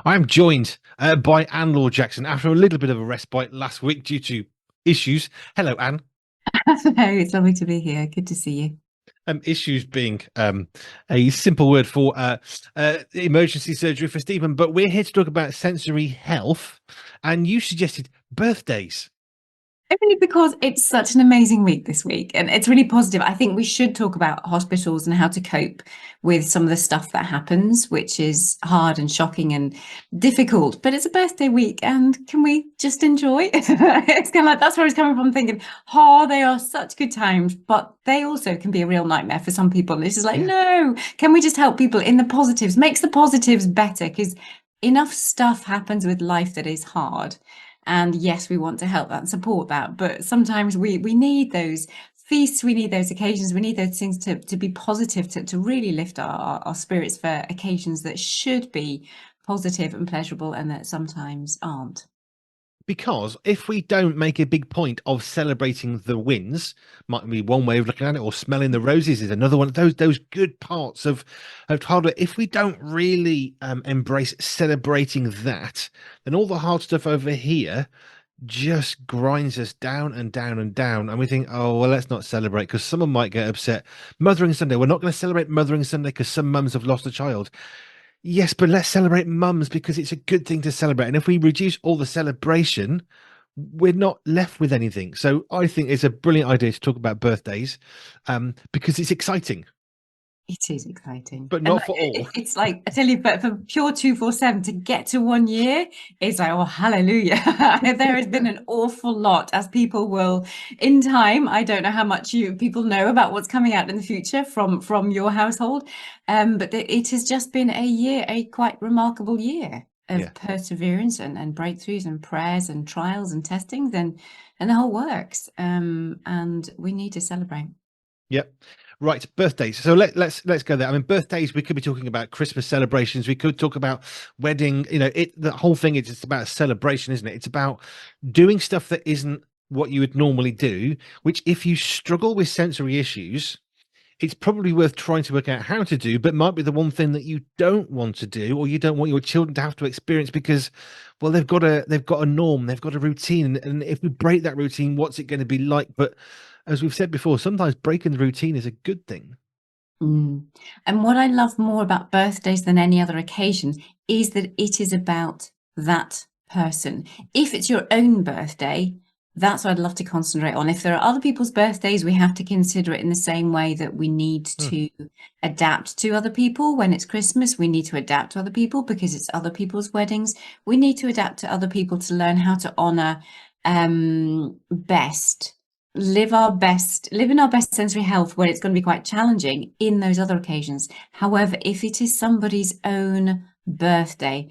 I'm joined by Anne Laure Jackson after a little bit of a respite last week due to issues. Hello, Anne. Hello, it's lovely to be here. Good to see you. Issues being a simple word for emergency surgery for Stephen, but we're here to talk about sensory health. And you suggested birthdays. Only because it's such an amazing week this week and it's really positive. I think we should talk about hospitals and how to cope with some of the stuff that happens, which is hard and shocking and difficult. But it's a birthday week and can we just enjoy? It's kind of like that's where I was coming from thinking, oh, they are such good times, but they also can be a real nightmare for some people. And it's just like, Yeah. no, can we just help people in the positives? Makes the positives better because enough stuff happens with life that is hard. And yes, we want to help that and support that, but sometimes we need those feasts, we need those occasions, we need those things to be positive, to really lift our spirits for occasions that should be positive and pleasurable and that sometimes aren't. Because if we don't make a big point of celebrating the wins, might be one way of looking at it, or smelling the roses is another one. Those good parts of childhood. If we don't really embrace celebrating that, then all the hard stuff over here just grinds us down and down and down. And we think, oh well, let's not celebrate because someone might get upset. Mothering Sunday. We're not going to celebrate Mothering Sunday because some mums have lost a child. Yes, but let's celebrate mums because it's a good thing to celebrate. And if we reduce all the celebration, we're not left with anything. So I think it's a brilliant idea to talk about birthdays, because it's exciting, It is exciting. but And not for all. it's like, I tell you, but for pure 247 to get to 1 year is like, oh, hallelujah. There has been an awful lot, as people will in time. I don't know how much you people know about what's coming out in the future from your household. But it has just been a year, a quite remarkable year Yeah. of perseverance and breakthroughs and prayers and trials and testings and the whole works. And we need to celebrate. Yep. Right, birthdays. So let's go there. I mean, birthdays. We could be talking about Christmas celebrations. We could talk about wedding. The whole thing is just about a celebration, isn't it? It's about doing stuff that isn't what you would normally do. Which, if you struggle with sensory issues, it's probably worth trying to work out how to do, but might be the one thing that you don't want to do, or you don't want your children to have to experience because, well, they've got a norm, they've got a routine, and if we break that routine, what's it going to be like? But as we've said before, sometimes breaking the routine is a good thing. Mm. And what I love more about birthdays than any other occasion is that it is about that person. If it's your own birthday, that's what I'd love to concentrate on. If there are other people's birthdays, we have to consider it in the same way that we need Hmm. to adapt to other people. When it's Christmas, we need to adapt to other people because it's other people's weddings. We need to adapt to other people to learn how to honor best live in our best sensory health where it's going to be quite challenging in those other occasions. However, if it is somebody's own birthday,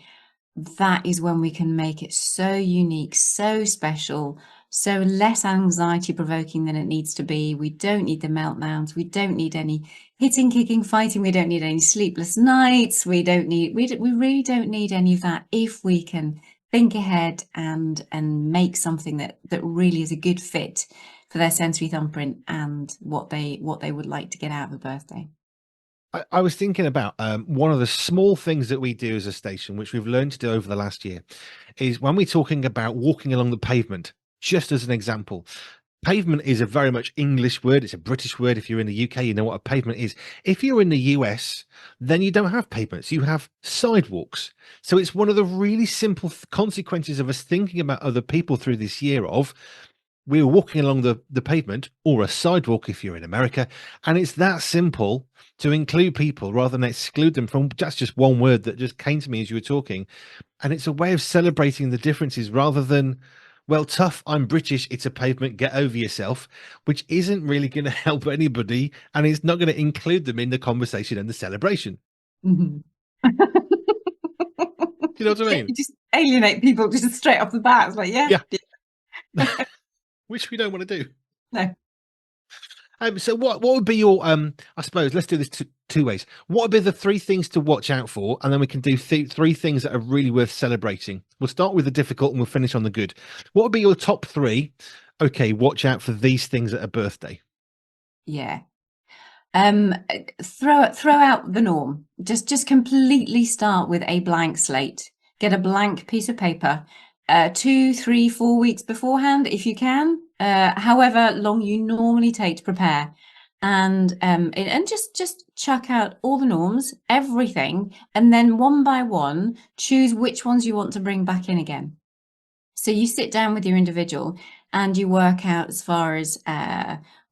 that is when we can make it so unique, so special, so less anxiety provoking than it needs to be. We don't need the meltdowns. We don't need any hitting, kicking, fighting. We don't need any sleepless nights. We really don't need any of that if we can think ahead and make something that really is a good fit for their sensory thumbprint and what they would like to get out of a birthday. I was thinking about one of the small things that we do as a station, which we've learned to do over the last year, is when we're talking about walking along the pavement, just as an example. Pavement is a very much English word. It's a British word. If you're in the UK, you know what a pavement is. If you're in the US, then you don't have pavements, you have sidewalks. So it's one of the really simple consequences of us thinking about other people through this year of we were walking along the pavement or a sidewalk if you're in America. And it's that simple to include people rather than exclude them from. That's just one word that just came to me as you were talking. And it's a way of celebrating the differences rather than, well, tough, I'm British, it's a pavement, get over yourself, which isn't really going to help anybody. And it's not going to include them in the conversation and the celebration. Mhm. Do you know what I mean? You just alienate people just straight off the bat. It's like, yeah, Yeah, yeah, which we don't want to do. no. So what would be your I suppose let's do this two ways. What would be the three things to watch out for, and then we can do three things that are really worth celebrating. We'll start with the difficult and we'll finish on the good. What would be your top three? Okay, watch out for these things at a birthday. Yeah. Um, throw out the norm. Just completely start with a blank slate. Get a blank piece of paper, 2, 3, 4 weeks beforehand, if you can, however long you normally take to prepare. And just chuck out all the norms, everything, and then one by one, choose which ones you want to bring back in again. So you sit down with your individual and you work out as far as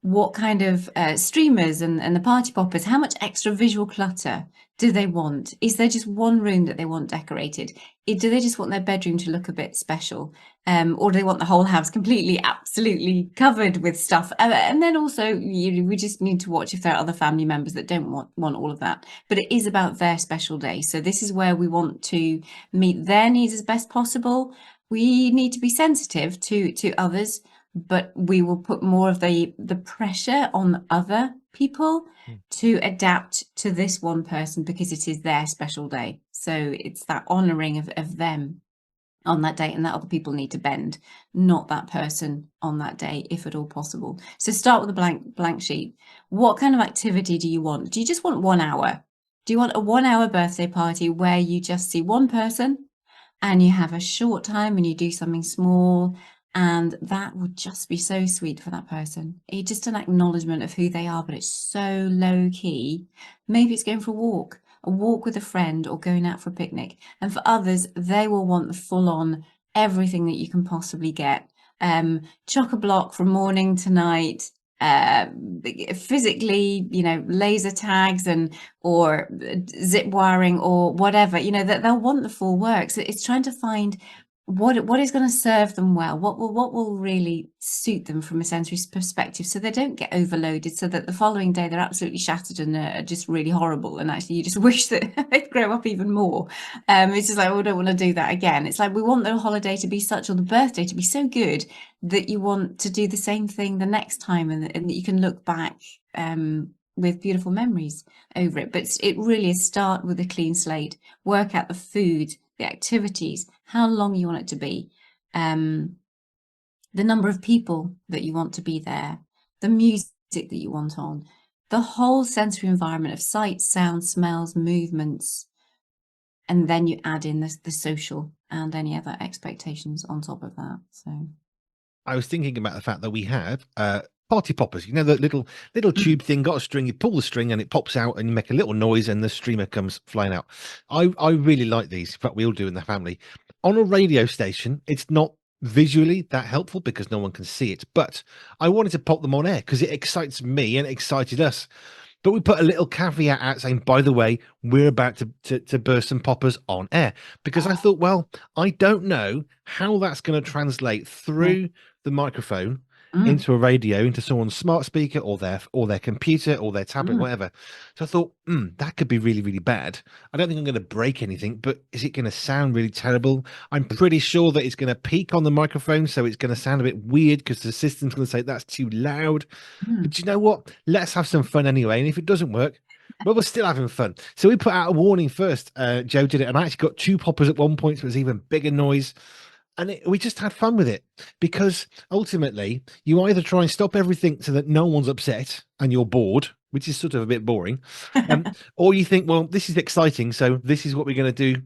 what kind of streamers and the party poppers, how much extra visual clutter do they want? Is there just one room that they want decorated? Do they just want their bedroom to look a bit special? Or do they want the whole house completely, absolutely covered with stuff? And then also, we just need to watch if there are other family members that don't want all of that. But it is about their special day. So this is where we want to meet their needs as best possible. We need to be sensitive to others, but we will put more of the pressure on other people to adapt to this one person because it is their special day. So it's that honouring of them on that day, and that other people need to bend, not that person on that day, if at all possible. So start with a blank sheet. What kind of activity do you want? Do you just want 1 hour? Do you want a 1 hour birthday party where you just see one person and you have a short time and you do something small, and that would just be so sweet for that person? It's just an acknowledgement of who they are, but it's so low key. Maybe it's going for a walk with a friend, or going out for a picnic. And for others, they will want the full on everything that you can possibly get. Chock-a-block from morning to night, physically, laser tags or zip wiring or whatever, that they'll want the full work. So it's trying to find what is going to serve them well, what will really suit them from a sensory perspective, so they don't get overloaded, so that the following day they're absolutely shattered and are just really horrible, and actually you just wish that they'd grow up even more. It's just like, we don't want to do that again. It's like we want the holiday to be such, or the birthday to be so good, that you want to do the same thing the next time, and that you can look back with beautiful memories over it. But it really is, start with a clean slate, work out the food, the activities, how long you want it to be, the number of people that you want to be there, the music that you want on, the whole sensory environment of sight, sound, smells, movements, and then you add in the social and any other expectations on top of that. So I was thinking about the fact that we have party poppers. You know, the little tube thing, got a string, you pull the string and it pops out and you make a little noise and the streamer comes flying out. I really like these. In fact, we all do in the family. On a radio station, it's not visually that helpful because no one can see it, but I wanted to pop them on air because it excites me and it excited us. But we put a little caveat out saying, by the way, we're about to burst some poppers on air, because I thought, well, I don't know how that's going to translate through the microphone into a radio, into someone's smart speaker or their computer or their tablet, whatever. So I thought, that could be really, really bad. I don't think I'm going to break anything, but is it going to sound really terrible? I'm pretty sure that it's going to peak on the microphone, so it's going to sound a bit weird because the system's going to say that's too loud. But you know what? Let's have some fun anyway. And if it doesn't work, well, we're still having fun. So we put out a warning first. Joe did it, and I actually got 2 poppers at one point, so it was even bigger noise. And we just had fun with it, because ultimately you either try and stop everything so that no one's upset and you're bored, which is sort of a bit boring, or you think, well, this is exciting, so this is what we're going to do.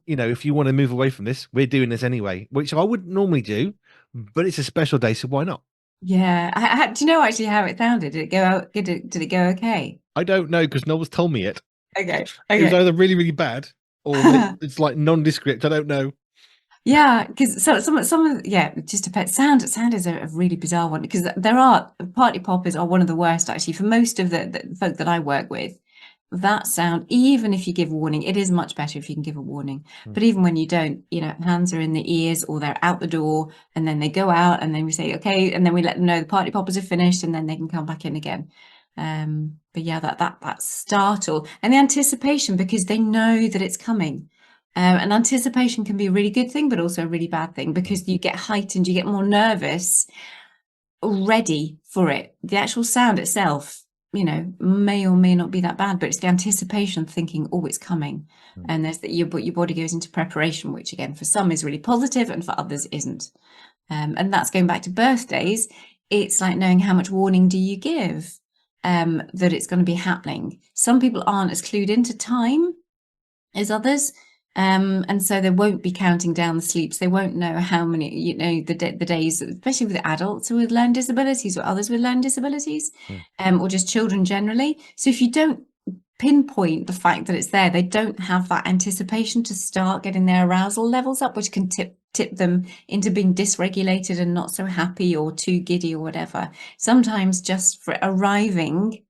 If you want to move away from this, we're doing this anyway, which I wouldn't normally do, but it's a special day, so why not? Yeah. Do you know actually how it sounded? Did it go out? Did it go okay? I don't know, because no one's told me it. Okay. It was either really, really bad or it's like nondescript. I don't know. Yeah, because some of it just depends. Sound is a really bizarre one, because there are party poppers are one of the worst actually for most of the folk that I work with. That sound, even if you give a warning, it is much better if you can give a warning. But even when you don't, hands are in the ears or they're out the door, and then they go out, and then we say, okay, and then we let them know the party poppers are finished, and then they can come back in again. But yeah, that startle and the anticipation, because they know that it's coming. And anticipation can be a really good thing, but also a really bad thing, because you get heightened, you get more nervous, ready for it. The actual sound itself, may or may not be that bad, but it's the anticipation, thinking, oh, it's coming. And there's that your body goes into preparation, which again, for some is really positive and for others isn't. And that's going back to birthdays. It's like knowing how much warning do you give that it's going to be happening. Some people aren't as clued into time as others. And so they won't be counting down the sleeps. They won't know how many, the days, especially with adults who with learning disabilities or others with learning disabilities, or just children generally. So if you don't pinpoint the fact that it's there, they don't have that anticipation to start getting their arousal levels up, which can tip them into being dysregulated and not so happy or too giddy or whatever. Sometimes just for arriving,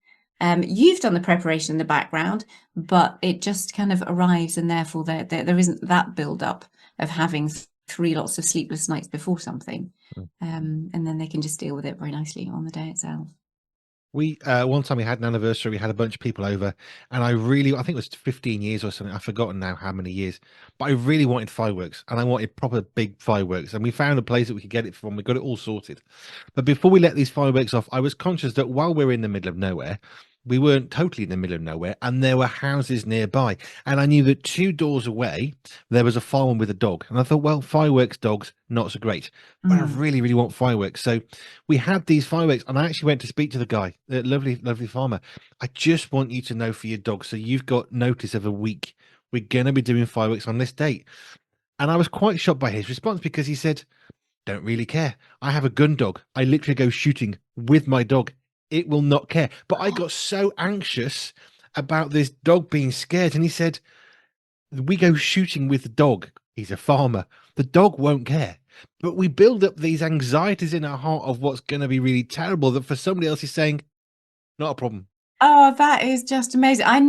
you've done the preparation in the background, but it just kind of arrives, and therefore there isn't that build up of having 3 lots of sleepless nights before something. And then they can just deal with it very nicely on the day itself. We one time we had an anniversary, we had a bunch of people over, and I think it was 15 years or something. I've forgotten now how many years, but I really wanted fireworks, and I wanted proper big fireworks, and we found a place that we could get it from. We got it all sorted. But before we let these fireworks off, I was conscious that while we're in the middle of nowhere, we weren't totally in the middle of nowhere, and there were houses nearby. And I knew that 2 doors away, there was a farm with a dog. And I thought, well, fireworks, dogs, not so great. But I really, really want fireworks. So we had these fireworks, and I actually went to speak to the guy, the lovely, lovely farmer. I just want you to know for your dog. So you've got notice of a week. We're going to be doing fireworks on this date. And I was quite shocked by his response because he said, don't really care. I have a gun dog. I literally go shooting with my dog. It will not care. But I got so anxious about this dog being scared. And he said, we go shooting with the dog. He's a farmer. The dog won't care. But we build up these anxieties in our heart of what's going to be really terrible that for somebody else is saying, not a problem. Oh, that is just amazing. I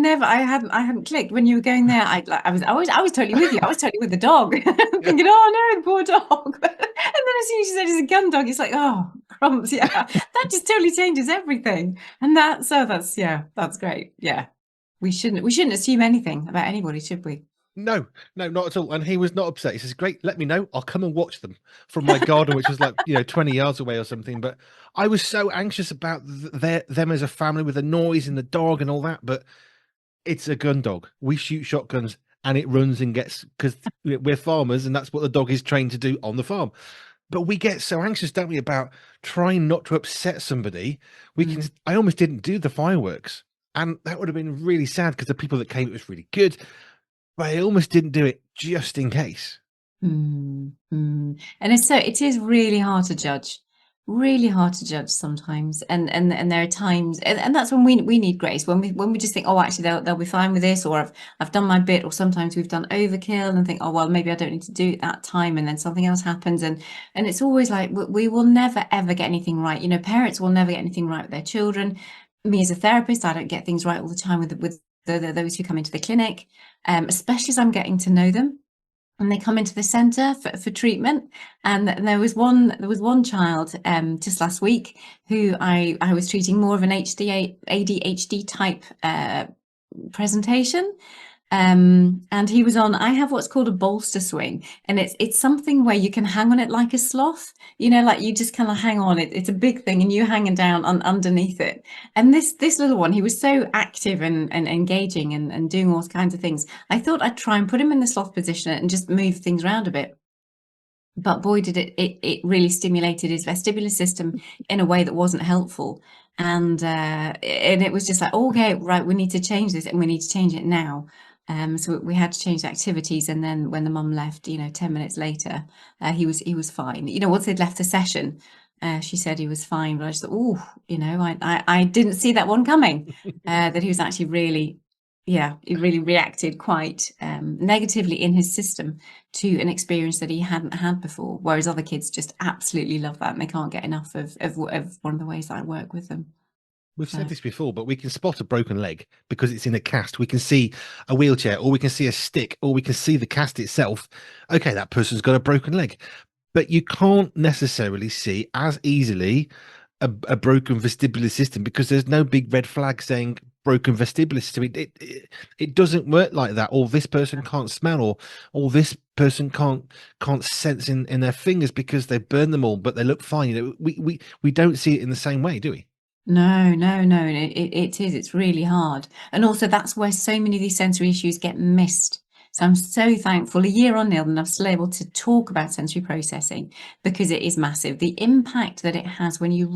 hadn't clicked when you were going there. I was totally with you. I was totally with the dog, thinking, oh no, the poor dog. And then as soon as you said it's a gun dog, it's like, oh, crumbs. Yeah, that just totally changes everything. And that's great. Yeah, we shouldn't assume anything about anybody, should we? No, no, not at all. And he was not upset. He says, great, let me know. I'll come and watch them from my garden, which was like, 20 yards away or something. But I was so anxious about them as a family with the noise and the dog and all that. But it's a gun dog. We shoot shotguns and it runs and gets, because we're farmers and that's what the dog is trained to do on the farm. But we get so anxious, don't we, about trying not to upset somebody. I almost didn't do the fireworks. And that would have been really sad because the people that came, it was really good. But I almost didn't do it just in case. And it is really hard to judge, sometimes. And there are times, and that's when we need grace, when we just think, oh, actually they'll be fine with this, or I've done my bit, or sometimes we've done overkill and think, oh, well, maybe I don't need to do it that time, and then something else happens. And it's always like, we will never, ever get anything right. Parents will never get anything right with their children. Me as a therapist, I don't get things right all the time with those who come into the clinic, especially as I'm getting to know them. And they come into the centre for treatment. And there was one child just last week who I was treating, more of an ADHD type presentation. And he was on, I have what's called a bolster swing, and it's something where you can hang on it like a sloth, like you just kind of hang on it. It's a big thing and you hanging down underneath it. And this little one, he was so active and engaging and doing all kinds of things. I thought I'd try and put him in the sloth position and just move things around a bit. But boy, did it really stimulated his vestibular system in a way that wasn't helpful. And it was just like, okay, right, we need to change this, and we need to change it now. So we had to change the activities. And then when the mum left, 10 minutes later, he was fine. Once they'd left the session, she said he was fine. But I just thought, I didn't see that one coming, that he was actually really, he really reacted quite negatively in his system to an experience that he hadn't had before. Whereas other kids just absolutely love that, and they can't get enough of one of the ways that I work with them. We've said this before, but we can spot a broken leg because it's in a cast. We can see a wheelchair, or we can see a stick, or we can see the cast itself. Okay, that person's got a broken leg. But you can't necessarily see as easily a broken vestibular system because there's no big red flag saying broken vestibular system. It doesn't work like that. Or this person can't smell, or this person can't sense in their fingers because they burn them all, but they look fine. We don't see it in the same way, do we? No. It is. It's really hard. And also that's where so many of these sensory issues get missed. So I'm so thankful a year on, Neil, and I'm still able to talk about sensory processing, because it is massive. The impact that it has when you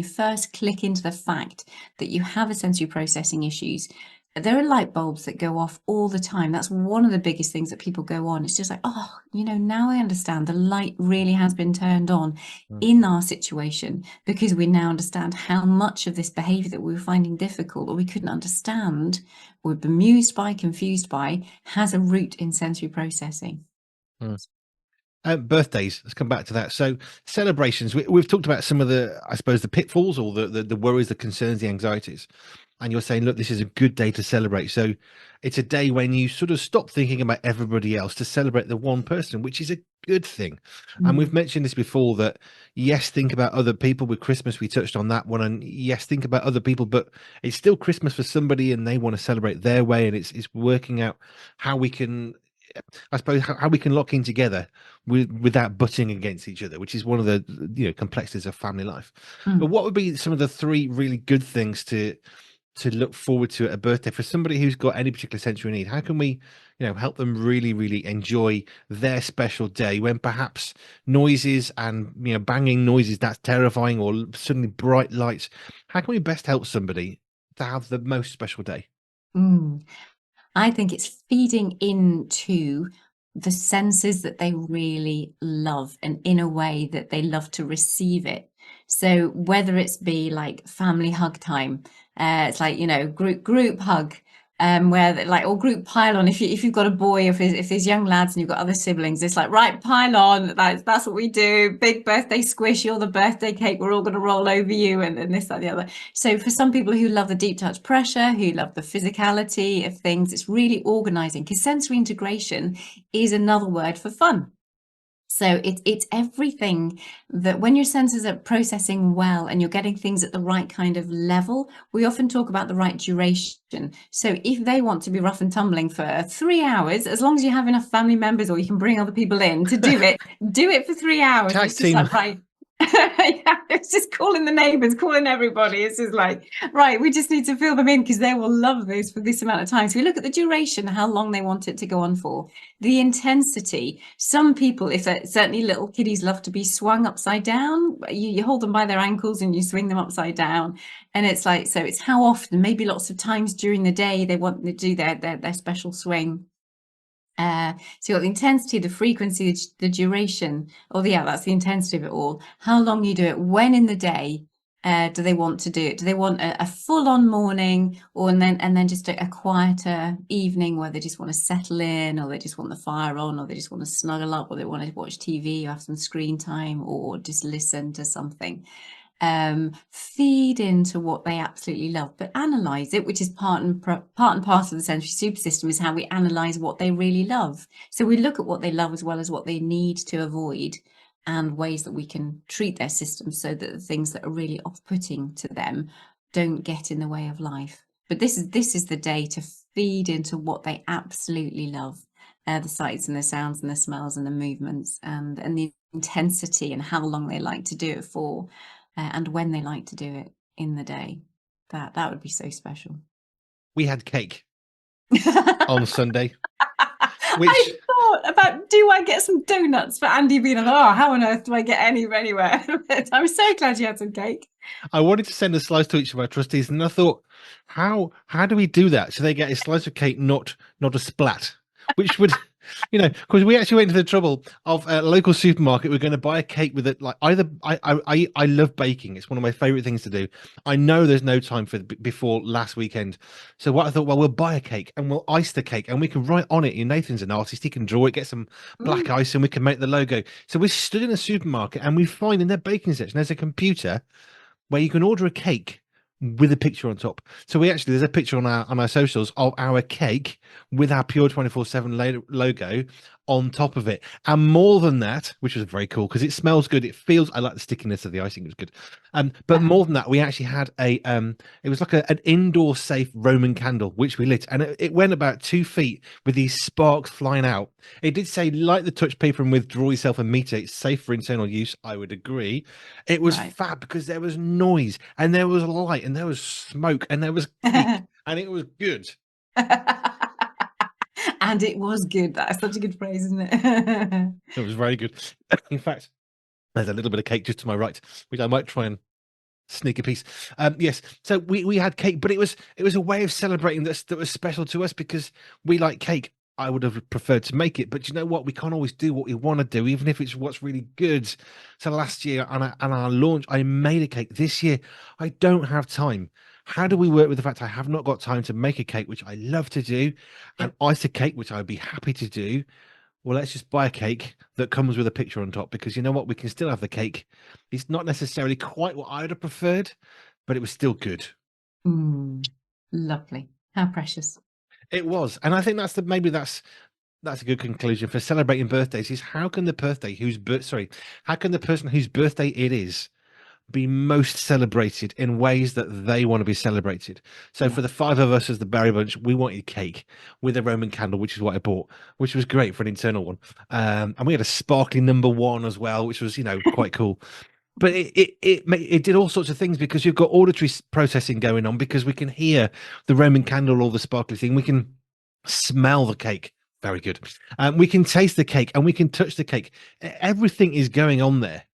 first click into the fact that you have a sensory processing issues, there are light bulbs that go off all the time. That's one of the biggest things that people go on. It's just like, oh, now I understand the light really has been turned on Mm, in our situation, because we now understand how much of this behavior that we were finding difficult or we couldn't understand, we're bemused by, confused by, has a root in sensory processing. mm. Birthdays. Let's come back to that. So celebrations. We've talked about some of the, I suppose, the pitfalls or the worries, the concerns, the anxieties. And you're saying, look, this is a good day to celebrate. So it's a day when you sort of stop thinking about everybody else to celebrate the one person, which is a good thing. And we've Mm. mentioned this before that yes, think about other people. With Christmas, we touched on that one. And yes, think about other people, but it's still Christmas for somebody and they want to celebrate their way. And it's working out how we can, I suppose, how we can lock in together without butting against each other, which is one of the complexities of family life. But Mm. what would be some of the three really good things to look forward to at a birthday for somebody who's got any particular sensory need? How can we, help them really, really enjoy their special day when perhaps noises and banging noises that's terrifying, or suddenly bright lights? How can we best help somebody to have the most special day? Mm. I think it's feeding into the senses that they really love and in a way that they love to receive it. So whether it's be like family hug time, it's like, group hug, where like, or group pile on. If you've got a boy, if there's young lads and you've got other siblings, it's like, right, pile on. That's what we do. Big birthday squish, you're the birthday cake. We're all going to roll over you, and this, that, the other. So for some people who love the deep touch pressure, who love the physicality of things, it's really organizing, because sensory integration is another word for fun. So it's everything that when your senses are processing well and you're getting things at the right kind of level, we often talk about the right duration. So if they want to be rough and tumbling for 3 hours, as long as you have enough family members or you can bring other people in to do it for 3 hours. Tag It's just team. like, right. Yeah, it's just calling the neighbors, calling everybody. It's just like, right, we just need to fill them in because they will love this for this amount of time. So we look at the duration, how long they want it to go on for, the intensity. Some people, if certainly little kiddies, love to be swung upside down. You hold them by their ankles and you swing them upside down. And it's like, so it's how often, maybe lots of times during the day, they want to do their special swing. So you've got the intensity, the frequency, the duration, that's the intensity of it all. How long you do it, when in the day do they want to do it? Do they want a full-on morning, or and then just a quieter evening where they just want to settle in, or they just want the fire on, or they just want to snuggle up, or they want to watch TV or have some screen time, or just listen to something? Feed into what they absolutely love, but analyze it, which is part and parcel of the sensory super system, is how we analyze what they really love. So we look at what they love as well as what they need to avoid, and ways that we can treat their system so that the things that are really off-putting to them don't get in the way of life. But this is the day to feed into what they absolutely love, the sights and the sounds and the smells and the movements, and the intensity and how long they like to do it for, and when they like to do it in the day. That would be so special. We had cake on Sunday, I which thought about, do I get some donuts for Andy being like, oh, how on earth do I get anywhere? I'm so glad you had some cake. I wanted to send a slice to each of our trustees, and I thought, how do we do that so they get a slice of cake, not a splat, which would, because we actually went to the trouble of a local supermarket. We're going to buy a cake with it, like either I love baking; it's one of my favorite things to do. I know there's no time for before last weekend, so what I thought, well, we'll buy a cake and we'll ice the cake, and we can write on it. Nathan's an artist; he can draw it, get some black Mm. ice, and we can make the logo. So we stood in a supermarket and we find in their baking section there's a computer where you can order a cake with a picture on top. So there's a picture on our socials of our cake with our Pure 24/7 logo on top of it. And more than that, which was very cool because it smells good. It feels, I like the stickiness of the icing, it was good. But more than that, we actually had it was like an indoor safe Roman candle, which we lit, and it went about 2 feet with these sparks flying out. It did say, light the touch paper and withdraw yourself a meter. It's safe for internal use. I would agree. It was Right. fab because there was noise and there was light and there was smoke and there was cake and it was good. And it was good. That's such a good phrase, isn't it? It was very good. In fact, there's a little bit of cake just to my right, which I might try and sneaker piece. Yes. So we had cake, but it was a way of celebrating this that was special to us because we like cake. I would have preferred to make it, but you know what? We can't always do what we want to do, even if it's what's really good. So last year on our launch, I made a cake. This year, I don't have time. How do we work with the fact I have not got time to make a cake, which I love to do, and Yep. ice a cake, which I'd be happy to do? Well, let's just buy a cake that comes with a picture on top because you know what? We can still have the cake. It's not necessarily quite what I'd have preferred, but it was still good. Lovely. How precious. It was. And I think that's a good conclusion for celebrating birthdays is how can how can the person whose birthday it is be most celebrated in ways that they want to be celebrated. So Yeah. for the five of us as the Berry Bunch, we wanted cake with a Roman candle, which is what I bought, which was great for an internal one. And we had a sparkly number one as well, which was, quite cool. But it did all sorts of things because you've got auditory processing going on because we can hear the Roman candle or the sparkly thing. We can smell the cake. Very good. We can taste the cake and we can touch the cake. Everything is going on there.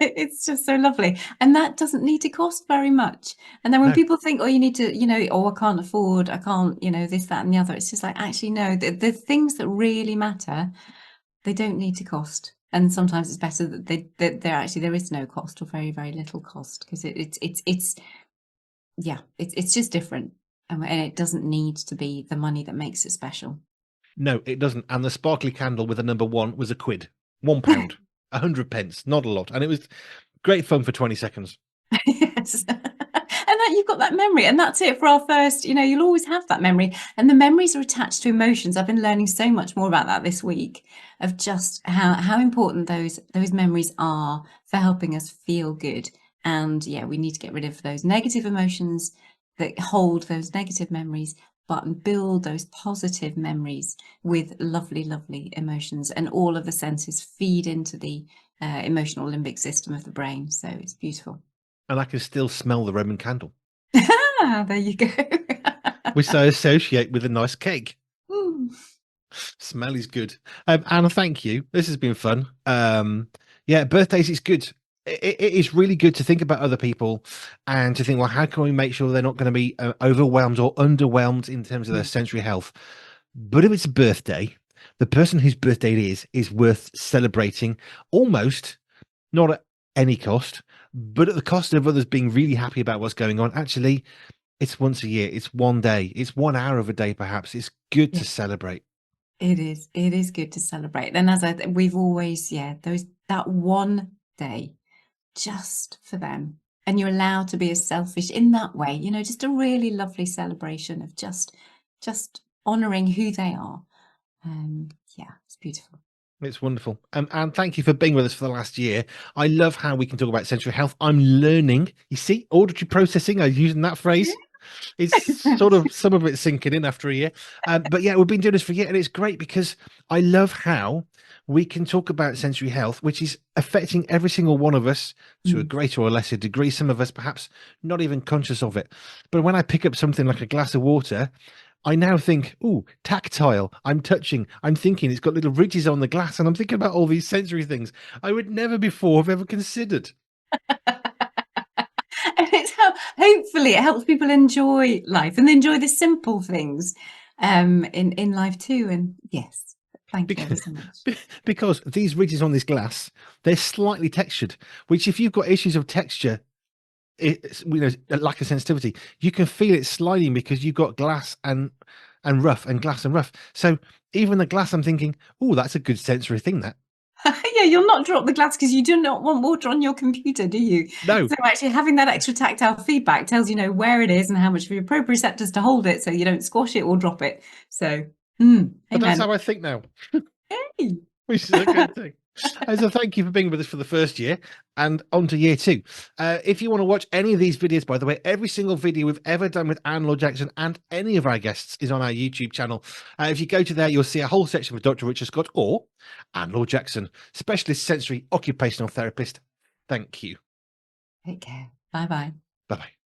It's just so lovely. And that doesn't need to cost very much. And then when No. people think, oh, you need to, oh, I can't afford, I can't, this, that, and the other. It's just like, actually, no, the things that really matter, they don't need to cost. And sometimes it's better that there is no cost or very, very little cost because it's just different. And it doesn't need to be the money that makes it special. No, it doesn't. And the sparkly candle with a number one was a quid, £1, 100 pence, not a lot. And it was great fun for 20 seconds. Yes. And that you've got that memory, and that's it for our first, you'll always have that memory. And the memories are attached to emotions. I've been learning so much more about that this week of just how important those memories are for helping us feel good. And yeah, we need to get rid of those negative emotions that hold those negative memories, but build those positive memories with lovely, lovely emotions. And all of the senses feed into the emotional limbic system of the brain. So it's beautiful. And I can still smell the Roman candle, There you go. which I associate with a nice cake. Mm. Smell is good. Anna, thank you. This has been fun. Yeah, birthdays is good. It is really good to think about other people and to think, well, how can we make sure they're not going to be overwhelmed or underwhelmed in terms of their sensory health? But if it's a birthday, the person whose birthday it is worth celebrating almost not at any cost, but at the cost of others being really happy about what's going on. Actually, it's once a year, it's one day, it's 1 hour of a day, perhaps. It's good Yeah, to celebrate. it is. It is good to celebrate. And as we've always, that one day just for them. And you're allowed to be as selfish in that way, just a really lovely celebration of just honoring who they are. Yeah, it's beautiful. It's wonderful. And thank you for being with us for the last year. I love how we can talk about sensory health. I'm learning. You see, auditory processing, I'm using that phrase. It's sort of some of it's sinking in after a year. But yeah, we've been doing this for a year, and it's great because I love how we can talk about sensory health, which is affecting every single one of us to a Mm. greater or lesser degree. Some of us perhaps not even conscious of it. But when I pick up something like a glass of water, I now think, oh, tactile. I'm touching. I'm thinking it's got little ridges on the glass, and I'm thinking about all these sensory things I would never before have ever considered. And it's how hopefully it helps people enjoy life and enjoy the simple things in life too. And yes, thank you ever Because, so much. because these ridges on this glass, they're slightly textured, which if you've got issues of texture, it's, a lack of sensitivity, you can feel it sliding because you've got glass and rough and glass and rough. So even the glass, I'm thinking, oh, that's a good sensory thing, that. Yeah, you'll not drop the glass because you do not want water on your computer, do you? No, So actually having that extra tactile feedback tells you where it is and how much of your proprioceptors to hold it so you don't squash it or drop it. So, but that's amen. how I think now, Hey. which is a good thing. So thank you for being with us for the first year and on to year two. If you want to watch any of these videos, by the way, every single video we've ever done with Anne Laure Jackson and any of our guests is on our YouTube channel. If you go to there, you'll see a whole section with Dr. Richard Scott or Anne Laure Jackson, specialist sensory occupational therapist. Thank you. Take care. Bye-bye. Bye-bye.